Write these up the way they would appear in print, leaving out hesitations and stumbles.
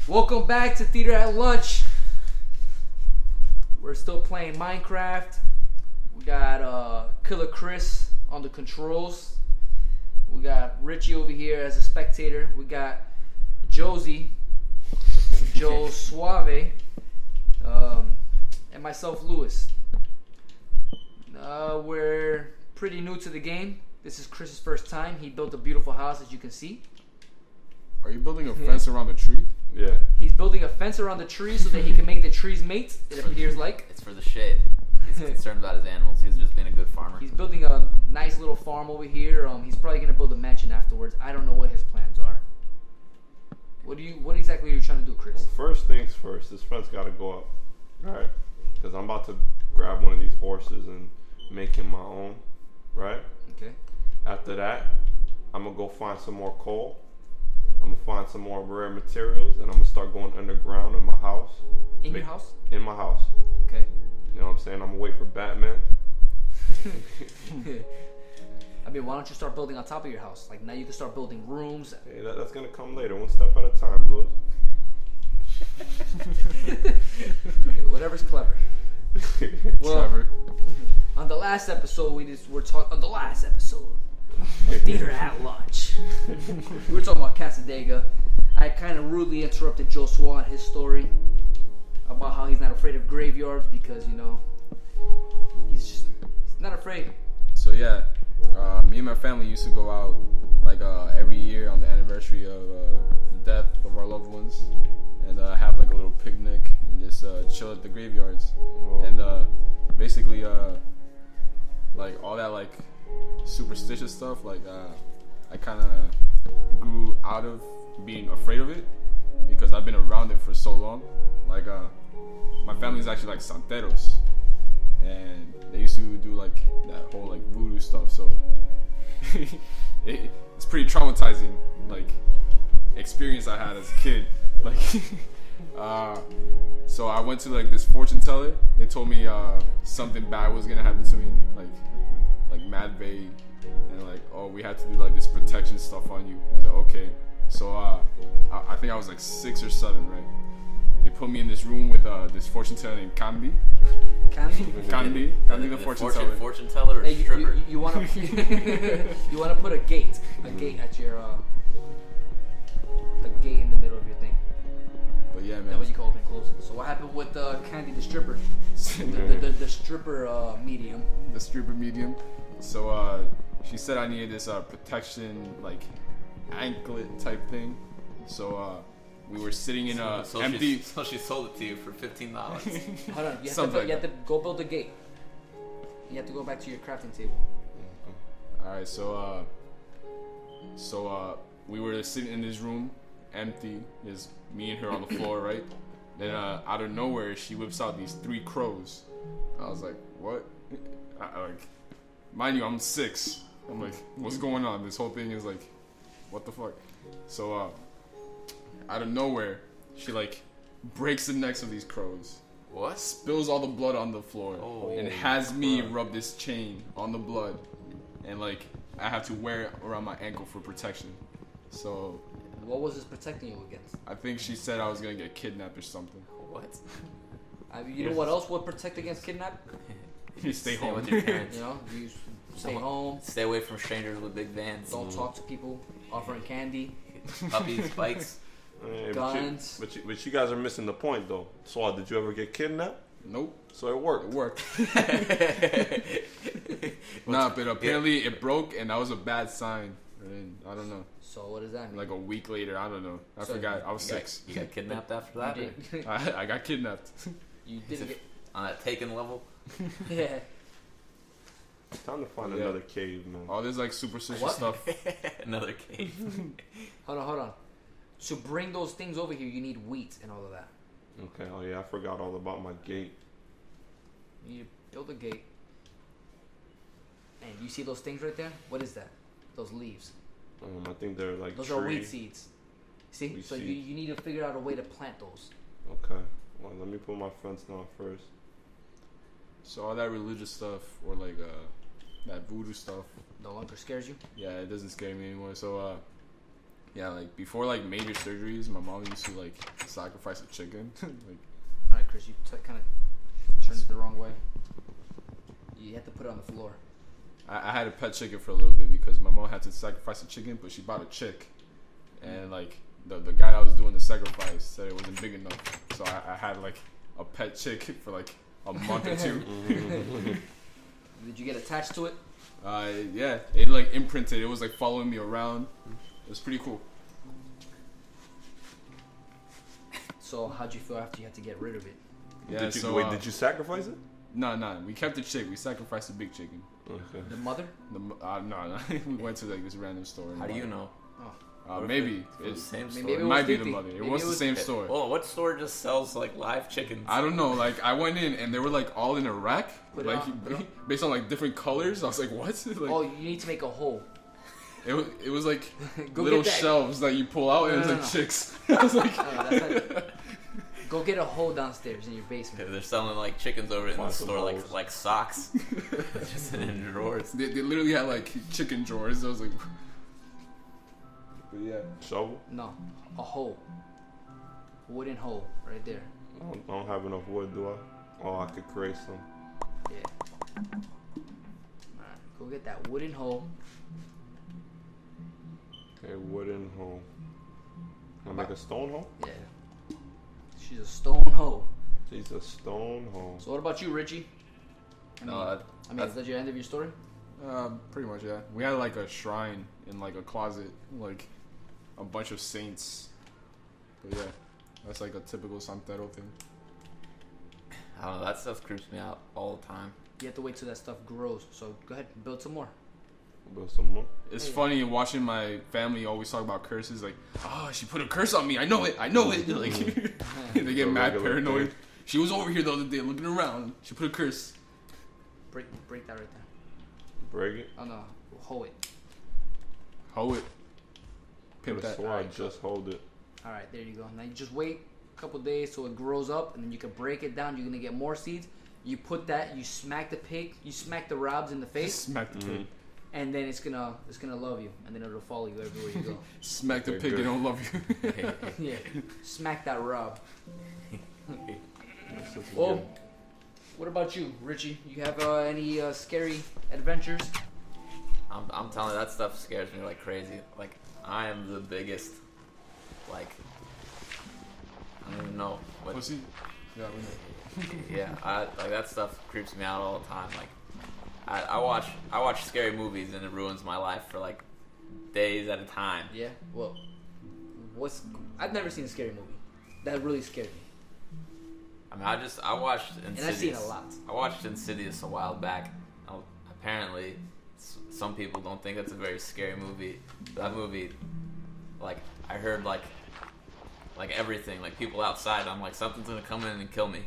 Welcome back to Theater at Lunch. We're still playing Minecraft. We got Killer Chris on the controls. We got Richie over here as a spectator. We got Josie, Joe Suave, and myself, Lewis. We're pretty new to the game. This is Chris's first time. He built a beautiful house, as you can see. Are you building a fence around the tree? Yeah. He's building a fence around the tree so that he can make the trees mate, it appears like. It's for the shade. He's concerned about his animals. He's just being a good farmer. He's building a nice little farm over here. He's probably going to build a mansion afterwards. I don't know what his plans are. What exactly are you trying to do, Chris? Well, first things first, this fence got to go up, right? Because I'm about to grab one of these horses and make him my own, right? Okay. After that, I'm going to go find some more coal. I'm going to find some more rare materials, and I'm going to start going underground in my house. In your house? In my house. Okay. You know what I'm saying? I'm going to wait for Batman. I mean, why don't you start building on top of your house? Like, now you can start building rooms. Hey, that's going to come later, one step at a time, Lewis. Whatever's clever. Well, Trevor. on the last episode, on the last episode of Theater at Lunch, we were talking about Casadega. I kind of rudely interrupted Joe Swan and his story about how he's not afraid of graveyards because, you know, he's not afraid. So yeah, me and my family used to go out like every year on the anniversary of the death of our loved ones, and have like a little picnic and just chill at the graveyards. Whoa. And basically like all that like superstitious stuff, like I kind of grew out of being afraid of it because I've been around it for so long. Like my family's actually like santeros, and they used to do like that whole like voodoo stuff, so it's pretty traumatizing like experience I had as a kid. Like so I went to like this fortune teller. They told me something bad was gonna happen to me, like mad vague, and like, oh, we had to do like this protection stuff on you. Is that okay? So I think I was like 6 or 7, right? They put me in this room with this fortune teller named Candy. Candy? Candy the fortune teller. Fortune teller or Hey, stripper? you want to you want to put a gate at your a gate in the middle of your thing. But yeah, That man. way you can open and close it. So what happened with Candy the stripper? The stripper medium. The stripper medium. So she said I needed this protection like anklet type thing. So we were sitting in a empty. So she sold it to you for $15. Hold on, you Something have to go build a gate. You have to go back to your crafting table. All right, so we were sitting in this room, empty, just me and her on the floor, right? Then out of nowhere, she whips out these 3 crows. I was like, what? Like, mind you, I'm 6. I'm like, what's going on? This whole thing is like, what the fuck? So out of nowhere, she like breaks the necks of these crows. What? Spills all the blood on the floor, Oh, and has me rub this chain on the blood, and like I have to wear it around my ankle for protection. So What was this protecting you against? I think she said I was gonna get kidnapped or something. What? I mean, you know what else would protect against kidnap? You stay home. with your parents. You know, you stay home, Stay away from strangers with big vans. don't talk to people, offering candy. Puppies, bikes. Hey, Guns. but you guys are missing the point, though. Swad, did you ever get kidnapped? Nope. So it worked. It worked. Nah, but apparently it broke, and that was a bad sign. And I don't know. So what does that mean? Like a week later, I don't know. I So forgot. I was You got- 6. You got kidnapped after that? You or- did. I got kidnapped. You Is didn't it on that taken level? get. Yeah. It's time to find Yeah. another cave, man. All this like superstitious What? stuff. Another cave. Hold on. To bring those things over here, you need wheat and all of that. Okay, oh yeah, I forgot all about my gate. You build a gate. And you see those things right there? What is that? Those leaves. I think they're like Those tree. are wheat seeds. See? Wheat So seeds. you need to figure out a way to plant those. Okay, well, let me put my fence down first. So all that religious stuff or like that voodoo stuff, No longer scares you? yeah, it doesn't scare me anymore. So Yeah, like before like major surgeries, my mom used to like sacrifice a chicken. Like, All right, Chris, you kind of turned it the wrong way. You have to put it on the floor. I had a pet chicken for a little bit because my mom had to sacrifice a chicken, but she bought a chick, and like the guy that was doing the sacrifice said it wasn't big enough, so I had like a pet chick for like a month or two. Did you get attached to it? Yeah, it like imprinted. It was like following me around. It was pretty cool. So how'd you feel after you had to get rid of it? Yeah. Did you, so did you sacrifice it? No. We kept the chick. We sacrificed the big chicken. Okay. The mother? No. We went to like this random store. How do you know? Maybe It was the same Maybe store. it it might was be the Fifi. mother. It Maybe was it the was- same store. Well, what store just sells like live chickens? I don't know. Like I went in and they were like all in a rack, Put it like on, put it on. based on like different colors. I was like, what? Like, Oh, you need to make a hole. it was like Go little get that. shelves that you pull out and it was No, like no. chicks. I was like, No, that's not- Go get a hole downstairs in your basement. They're selling like chickens over in the Find some store, holes. like socks, just in drawers. they literally had like chicken drawers. I was like, but yeah. Shovel? No, a hole. Wooden hole right there. I don't have enough wood, do I? Oh, I could create some. Yeah. Alright, go get that wooden hole. Okay, wooden hole. Can I make a stone hole? Yeah. She's a stone hoe. She's a stone hole. So what about you, Richie? I mean, No, is that your end of your story? Pretty much, yeah. We had like a shrine in like a closet, like a bunch of saints. But yeah, that's like a typical Santero thing. I don't know. That stuff creeps me out all the time. You have to wait till that stuff grows. So go ahead, build some more. Build some more. It's Hey. funny watching my family always talk about curses. Like, oh, she put a curse on me. I know it. Like, they get The mad regular paranoid. thing. She was over here the other day looking around. She put a curse. Break that right there. Break it. Oh no, hoe it. Hoe it. Pimp With a that. sword, Alright, just hold it. All right, there you go. Now you just wait a couple days so it grows up, and then you can break it down. You're gonna get more seeds. You put that. You smack the pig. You smack the robs in the face, Smack the pig. and then it's gonna love you, and then it'll follow you everywhere you go. Smack the Okay, pig. good. They don't love you. Yeah, smack that rob. This is Well, good. what about you, Richie? You have any scary adventures? I'm telling you, that stuff scares me like crazy. Like, I am the biggest, like, I don't even know what. Pussy. Yeah, we know. Yeah, like that stuff creeps me out all the time. Like, I watch scary movies and it ruins my life for like days at a time. Yeah. Well, I've never seen a scary movie that really scared me. I mean, I watched Insidious. And I've seen a lot. I watched Insidious a while back. Apparently, some people don't think that's a very scary movie. That movie, like, I heard like everything, like people outside. I'm like, something's gonna come in and kill me.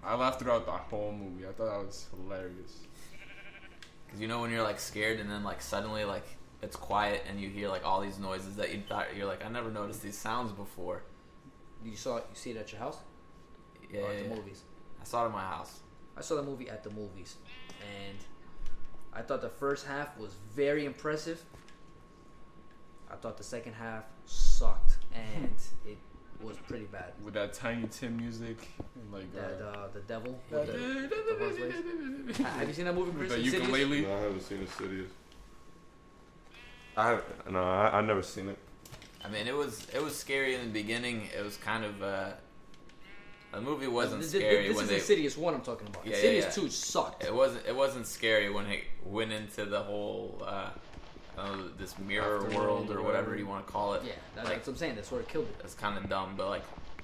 I laughed throughout the whole movie. I thought that was hilarious. Cause you know when you're like scared and then like suddenly like it's quiet and you hear like all these noises that you thought you're like, I never noticed these sounds before. You see it at your house? Yeah, Or at yeah, the yeah. movies? I saw it in my house. I saw the movie at the movies, and I thought the first half was very impressive. I thought the second half sucked, and it was pretty bad. With that Tiny Tim music and like The devil. With the horse legs. Have you seen that movie, with Chris? the Insidious? ukulele. No, I haven't seen Insidious. I never seen it. I mean, it was scary in the beginning. It was kind of the movie wasn't scary This when is they. Insidious 1 I'm talking about. Yeah, Insidious yeah. 2 sucked. It wasn't scary when it went into the whole this mirror Afterworld world or or whatever whatever. you want to call it. Yeah, like, that's what I'm saying. That's what killed it. it's kind of dumb, but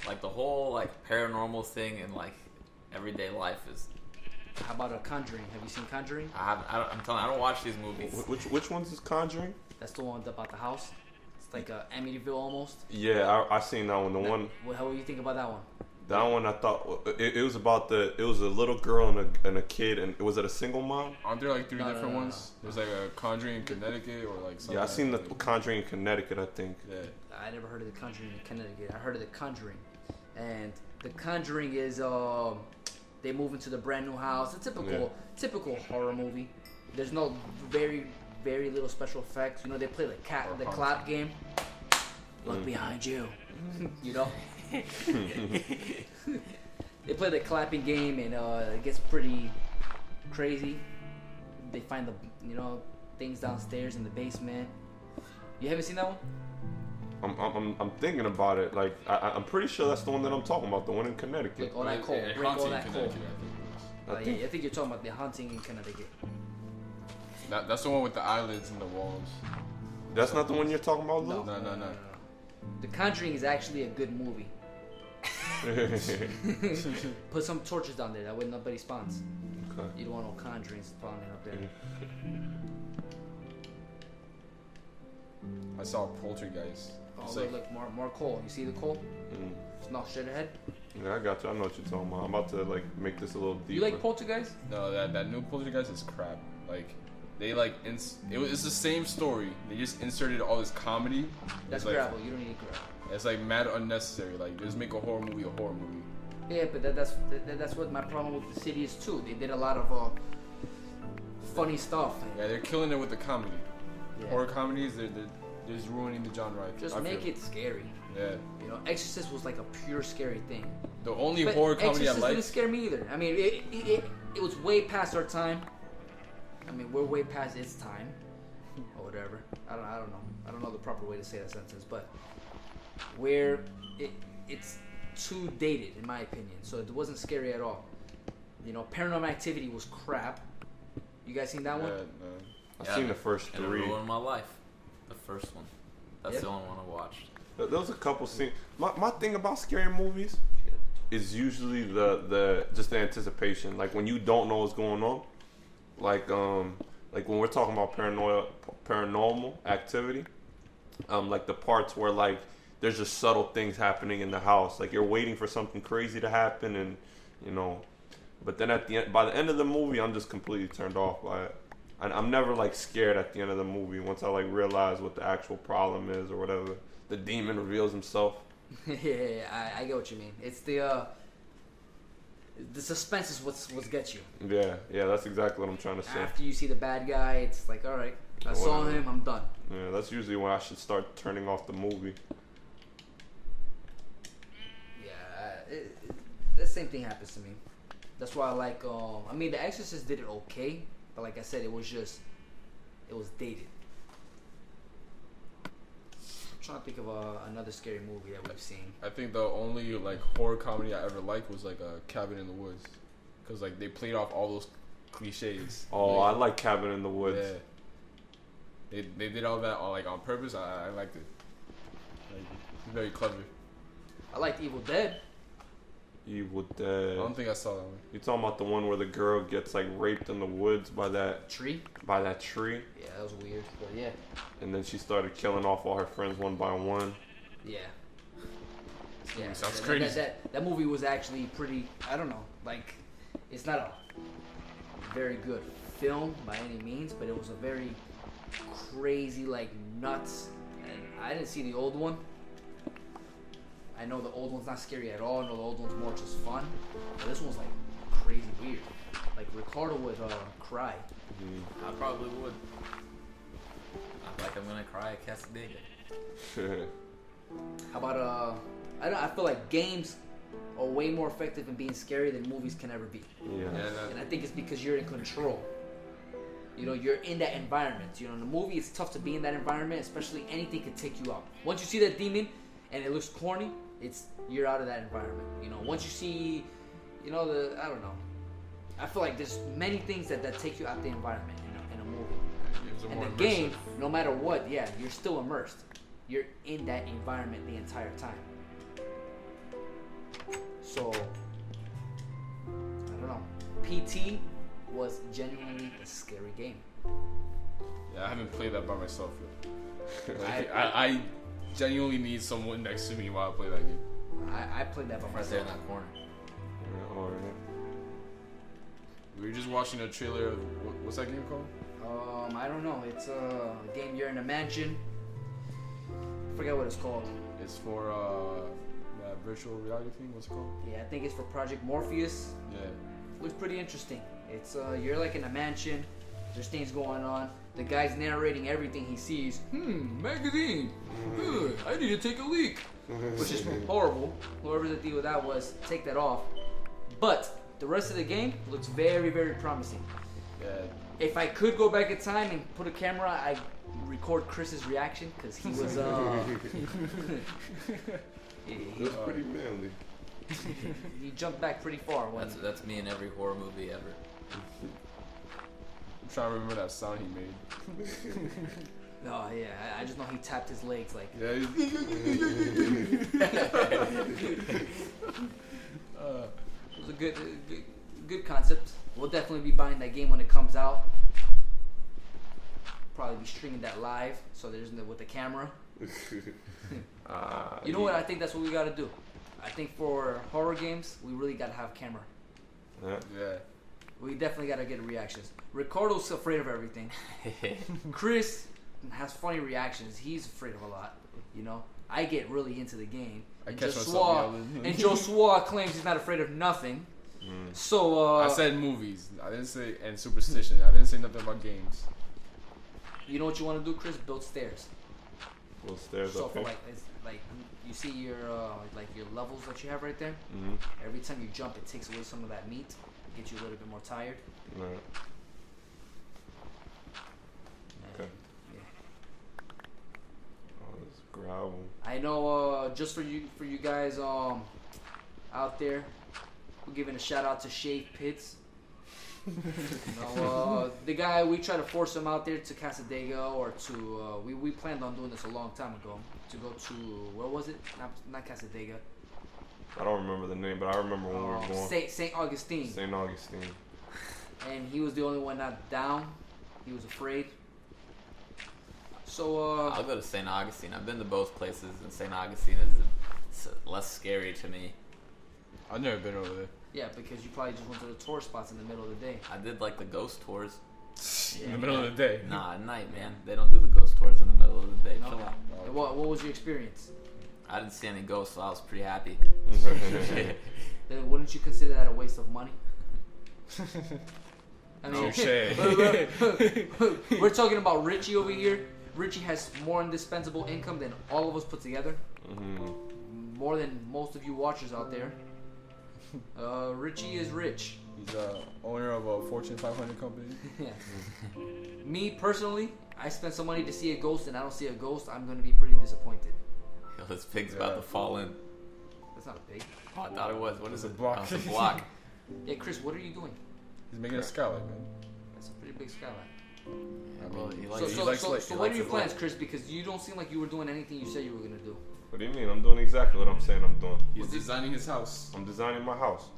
like the whole like paranormal thing in like everyday life is. How about Conjuring? Have you seen Conjuring? I'm telling you, I don't watch these movies. Which one's is Conjuring? That's the one about the house. It's like Amityville almost. Yeah, I seen that one. The one. How do you think about that one? That one I thought it was about it was a little girl and a kid, and was it a single mom? Aren't there like three No, no, different no, no, ones? There's like a Conjuring in Connecticut or like something. Yeah, I seen the like, Conjuring in Connecticut, I think. yeah. I never heard of the Conjuring in Connecticut. I heard of the Conjuring, and the Conjuring is they move into the brand new house. A typical horror movie. There's no very little special effects. You know, they play the clap game. Look behind you. You know? They play the clapping game and it gets pretty crazy. They find the things downstairs in the basement. You haven't seen that one? I'm thinking about it. Like I'm pretty sure that's the one that I'm talking about. The one in Connecticut. Like all that coal. It Break all haunted that coal. Connecticut, I think it was. I think you're talking about the haunting in Connecticut. That's the one with the eyelids and the walls. That's not the one you're talking about, Lou? No. The Conjuring is actually a good movie. Put some torches down there. That way nobody spawns. Okay. You don't want no Conjuring spawning up there. I saw Poltergeist. Oh, It's look, more coal. You see the coal? No, straight ahead. Yeah, I got you. I know what you're talking about. I'm about to like make this a little deeper. You like Poltergeist? No, that new Poltergeist is crap. Like, they like it's the same story. They just inserted all this comedy. That's It's like, gravel. You don't need gravel. It's like mad unnecessary. Like, just make a horror movie a horror movie. Yeah, but that's what my problem with the city is too. They did a lot of funny stuff. Yeah, they're killing it with the comedy. Yeah. Horror comedies, they're just ruining the genre. Just I make feel. it scary. Yeah. You know, Exorcist was like a pure scary thing. The only But horror comedy Exorcist I like. didn't scare me either. I mean, it was way past our time. I mean, we're way past its time, or whatever. I don't know. I don't know the proper way to say that sentence, but it's too dated in my opinion. So it wasn't scary at all. You know, Paranormal Activity was crap. You guys seen that one? I've seen the first And it 3. ruined my life. The first one. That's Yeah. the only one I watched. There was a couple scenes. My thing about scary movies is usually the just the anticipation. Like when you don't know what's going on. Like when we're talking about paranormal activity, like the parts where like there's just subtle things happening in the house. Like you're waiting for something crazy to happen, and but then by the end of the movie, I'm just completely turned off by it. And I'm never like scared at the end of the movie once I like realize what the actual problem is or whatever. The demon reveals himself. Yeah, I get what you mean. It's the suspense is what's gets you. Yeah, that's exactly what I'm trying to say. After you see the bad guy, it's like, all right, I saw Whatever. him, I'm done. Yeah, that's usually when I should start turning off the movie. Yeah, the same thing happens to me. That's why I like. I mean, The Exorcist did it okay, but like I said, it was dated. I'm trying to think of another scary movie that we've seen. I think the only like horror comedy I ever liked was like a Cabin in the Woods, cause like they played off all those cliches. Oh, I like Cabin in the Woods. Yeah. They did all that on purpose. I liked it. Like, it's very clever. I liked Evil Dead. Evil I Dead. don't think I saw that one. You talking about the one where the girl gets like raped in the woods by that Tree. tree, Yeah, that was weird, but yeah. and then she started killing off all her friends one by one. Yeah. Yeah. Sounds that- crazy. That movie was actually pretty. I don't know. Like, it's not a very good film by any means, but it was a very crazy, like nuts. And I didn't see the old one. I know the old one's not scary at all. I know the old one's more just fun. But this one's like crazy weird. Like Ricardo would cry. I probably would. I feel like I'm gonna cry at Casadega. How about I feel like games are way more effective in being scary than movies can ever be. Yeah. And I think it's because you're in control. You know, you're in that environment. You know, in the movie, it's tough to be in that environment, especially anything could take you out. Once you see that demon and it looks corny, you're out of that environment. You know, once you see, I don't know. I feel like there's many things that take you out the environment in a movie. Games are And more the game, immersive. no matter what, yeah, you're still immersed. You're in that environment the entire time. So, I don't know. PT was genuinely a scary game. Yeah, I haven't played that by myself yet. Like, I genuinely need someone next to me while I play that game. I played that by Right there in myself. that corner. Yeah, all right. We were just watching a trailer of what's that game called? I don't know. It's a game. You're in a mansion. I forget what it's called. It's for that virtual reality thing. What's it called? Yeah, I think it's for Project Morpheus. Yeah. Looks pretty interesting. It's you're like in a mansion. There's things going on. The guy's narrating everything he sees. Magazine. I need to take a leak. Which is horrible. Whoever the deal with that was, take that off. But the rest of the game looks very, very promising. Yeah. If I could go back in time and put a camera, I'd record Chris's reaction because he was It was pretty manly. he jumped back pretty far. When That's me in every horror movie ever. I'm trying to remember that sound he made. oh yeah, I just know he tapped his legs like. Yeah. It was a good concept. We'll definitely be buying that game when it comes out. Probably be streaming that live, so there's with the camera. You know what? I think that's what we gotta do. I think for horror games, we really gotta have camera. Yeah. Yeah. We definitely gotta get reactions. Ricardo's afraid of everything. Chris has funny reactions. He's afraid of a lot. You know, I get really into the game. I And catch myself Joshua, yelling. and Joshua claims he's not afraid of nothing. So I said movies. I didn't say and superstition. I didn't say nothing about games. you know what you want to do, Chris? Build stairs. Little stairs So up for here. like you see your like your levels that you have right there. Mhm. Every time you jump, it takes away some of that meat, gets you a little bit more tired. Right. And, Okay. yeah. Oh, this gravel. I know. Just for you guys out there, we're giving a shout out to Shave Pitts. You know, the guy, we try to force him out there to Casadega or to we planned on doing this a long time ago to go to where was it? Not Casadega. I don't remember the name, but I remember when we were going. Saint Augustine. St. Augustine. And he was the only one not down. He was afraid. So I'll go to St. Augustine. I've been to both places, and St. Augustine is less scary to me. I've never been over there. yeah, because you probably just went to the tourist spots in the middle of the day. I did like the ghost tours. In the middle of the day. Nah, at night, man. They don't do the ghost tours in the middle of the day. No? Chill out. What was your experience? I didn't see any ghosts, so I was pretty happy. Then wouldn't you consider that a waste of money? I mean, Touche. we're talking about Richie over here. Richie has more indispensable income than all of us put together. More than most of you watchers out there. Richie is rich. He's owner of a Fortune 500 company. Yeah. Me personally, I spent some money to see a ghost and I don't see a ghost. I'm going to be pretty disappointed. Yo, this pig's about to fall in. That's not a pig. Oh, I thought it was. What It's is a it? block. Oh, it's a block. Yeah, Chris, what are you doing? He's making a skylight, man. That's a pretty big skylight. Yeah, well, he So, likes, he so, likes so, light. so He what are likes your his plans, light. Chris? Because you don't seem like you were doing anything you said you were going to do. What do you mean? I'm doing exactly what I'm saying I'm doing. He's designing his house. I'm designing my house.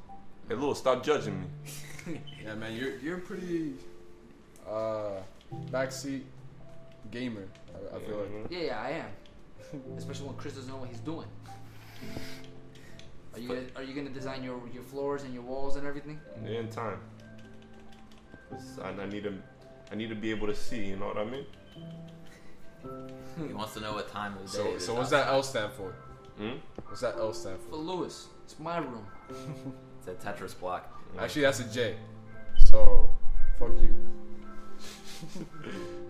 Hey, Lil, stop judging me. Yeah, man, you're pretty backseat gamer. I feel like. Yeah, I am. Especially when Chris doesn't know what he's doing. Are you gonna design your floors and your walls and everything? Yeah, in time. 'Cause I need to be able to see. You know what I mean? He wants to know what time of the day it is So what's outside. that L stand for? Hmm? What's that L stand For for? Lewis, it's my room. It's a Tetris block. Actually, that's a J. So, fuck you.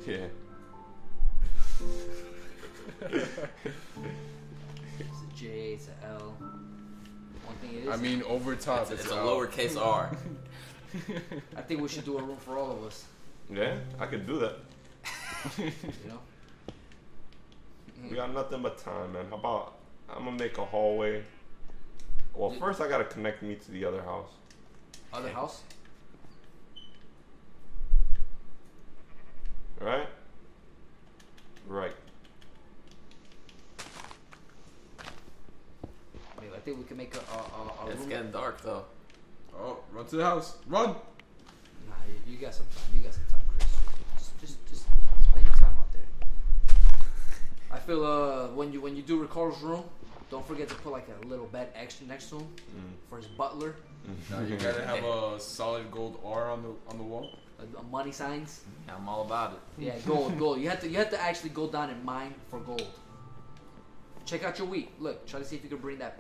Yeah. It's a J, it's a L. One thing it is. I mean, over top, It's it's a L. lowercase r. I think we should do a room for all of us. Yeah, I could do that. You know. We got nothing but time, man. How about I'm gonna make a hallway. Well, first I gotta connect me to the other house. Other house. Right? Right. I think we can make a It's room. getting dark though. Oh, run to the house. Run! Nah, you got some time. You got some time, Chris. Just spend your time out there. I feel when you do Ricardo's room, don't forget to put like a little bed extra next to him for his butler. Now you gotta have a solid gold R on the wall. Money signs. I'm all about it. Yeah, gold. You have to actually go down and mine for gold. Check out your wheat. Look, try to see if you can bring that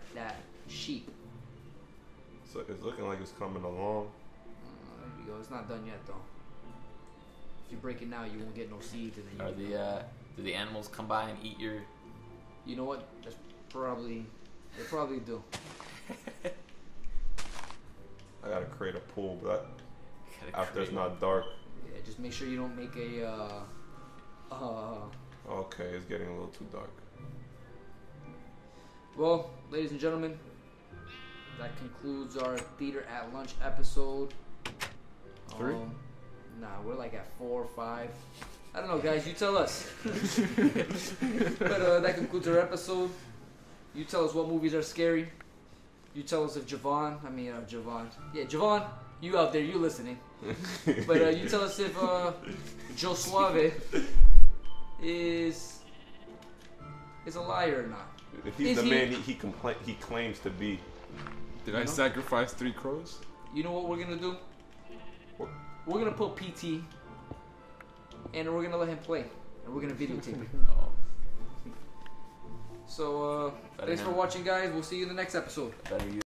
sheep. So it's looking like it's coming along. There you go. It's not done yet though. If you break it now, you won't get no seeds, and then Are do the animals come by and eat your? you know what? That's probably they probably do. I gotta create a pool, but Gotta after it's create- not dark. Yeah, just make sure you don't make a. Okay, it's getting a little too dark. Well, ladies and gentlemen, that concludes our Theater at Lunch episode. 3? Nah, we're like at 4 or 5. I don't know, guys. You tell us. But that concludes our episode. You tell us what movies are scary. You tell us if Javon. Yeah, Javon, you out there, you listening. But you tell us if Joe Suave is a liar or not. If he's Is the he- man he claims to be. Did I know? sacrifice 3 crows? You know what we're gonna do? What? We're gonna put PT, and we're gonna let him play, and we're gonna videotape it. Oh, So, Better thanks for him. watching, guys. We'll see you in the next episode. better you.